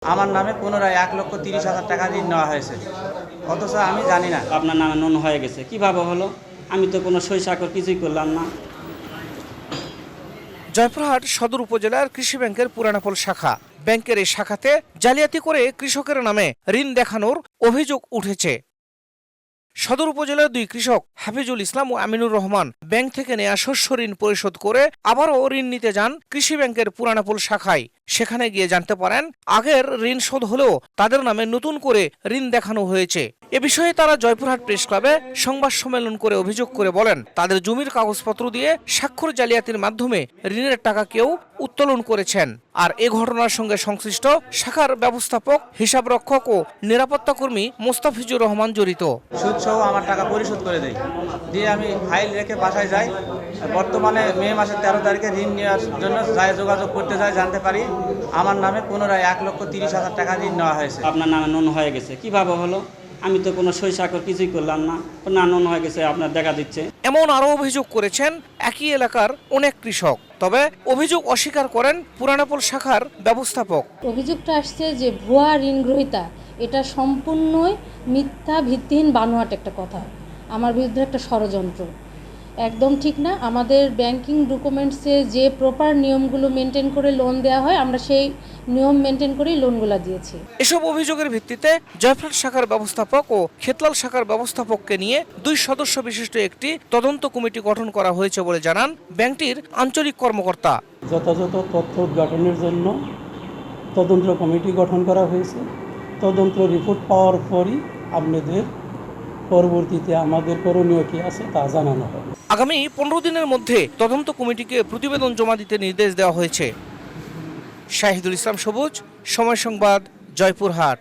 আমার নামে পুনরায় ১,৩০,০০০ টাকা ঋণ নেওয়া হয়েছে, অথচ আমি জানি না। আপনার নামে নুন হয়ে গেছে, কিভাবে হলো? আমি তো কোনো সই স্বাক্ষর কিছুই করলাম না। জয়পুরহাট সদর উপজেলার কৃষি ব্যাংকের পুরানাপোল শাখা। ব্যাংকের এই শাখাতে জালিয়াতি করে কৃষকের নামে ঋণ দেখানোর অভিযোগ উঠেছে। সদর উপজেলার দুই কৃষক হাফিজুল ইসলাম ও আমিনুর রহমান ব্যাংক থেকে নেয়া শস্য ঋণ পরিশোধ করে আবারও ঋণ নিতে যান কৃষি ব্যাংকের পুরানাপোল শাখায়। সেখানে গিয়ে জানতে পারেন আগের ঋণ শোধ হলেও তাদের নামে নতুন করে ঋণ দেখানো হয়েছে। এ বিষয়ে তারা জয়পুরহাট প্রেস ক্লাবে সংবাদ সম্মেলন করে অভিযোগ করে বলেন, তাদের জমির কাগজপত্র দিয়ে স্বাক্ষর জালিয়াতির মাধ্যমে ঋণের টাকা কেউ উত্তোলন করেছেন। আর এ ঘটনার সঙ্গে সংশ্লিষ্ট শাখার ব্যবস্থাপক, হিসাবরক্ষক ও নিরাপত্তা কর্মী মোস্তাফিজুর রহমান জড়িত। সুদসহ আমার টাকা পরিশোধ করে দেয়, দিয়ে আমি ফাইল রেখে বাসায় যাই। বর্তমানে মে মাসের 13 তারিখে ঋণ নেওয়ার জন্য যোগাযোগ করতে যাই, জানতে পারি আমার নামে পুনরায় ১,৩০,০০০ টাকা ঋণ নেওয়া হয়েছে। আপনার নামে নুন হয়ে গেছে, কিভাবে হলো? আমি তো কোনো সই স্বাক্ষর কিছুই করলাম না। না, নুন হয়ে গেছে, আপনার দেখা দিচ্ছে। এমন আরও অভিযোগ করেছেন একই এলাকার অনেক কৃষক। তবে অভিযোগ অস্বীকার করেন পুরানাপোল শাখার ব্যবস্থাপক। অভিযোগটা আসছে যে ভুয়া ঋণ গ্রহীতা, এটা সম্পূর্ণই মিথ্যা, ভিত্তিহীন, বানোয়াট একটা কথা। আমার বিরুদ্ধে একটা ষড়যন্ত্র, একদম ঠিক না। আমাদের ব্যাংকিং ডকুমেন্টসে যে প্রপার নিয়মগুলো মেনটেন করে লোন দেওয়া হয়, আমরা সেই নিয়ম মেনটেন করেই লোনগুলো দিয়েছি। এসব অভিযোগের ভিত্তিতে জয়পুরহাট শাখার ব্যবস্থাপক ও খেতলাল শাখার ব্যবস্থাপককে নিয়ে 2 সদস্য বিশিষ্ট একটি তদন্ত কমিটি গঠন করা হয়েছে বলে জানান ব্যাংকটির আঞ্চলিক কর্মকর্তা। যথাযথ তথ্য উদ্ঘাটনের জন্য তদন্ত কমিটি গঠন করা হয়েছে। তদন্ত রিপোর্ট পাওয়ার পরই আপনাদের পরবর্তীতে আমাদের করণীয় কি আছে তা জানানো হবে। আগামী 15 দিনের মধ্যে তদন্ত কমিটিকে প্রতিবেদন জমা দিতে নির্দেশ দেওয়া হয়েছে। শাহিদুল ইসলাম সবুজ, সময় সংবাদ, জয়পুরহাট।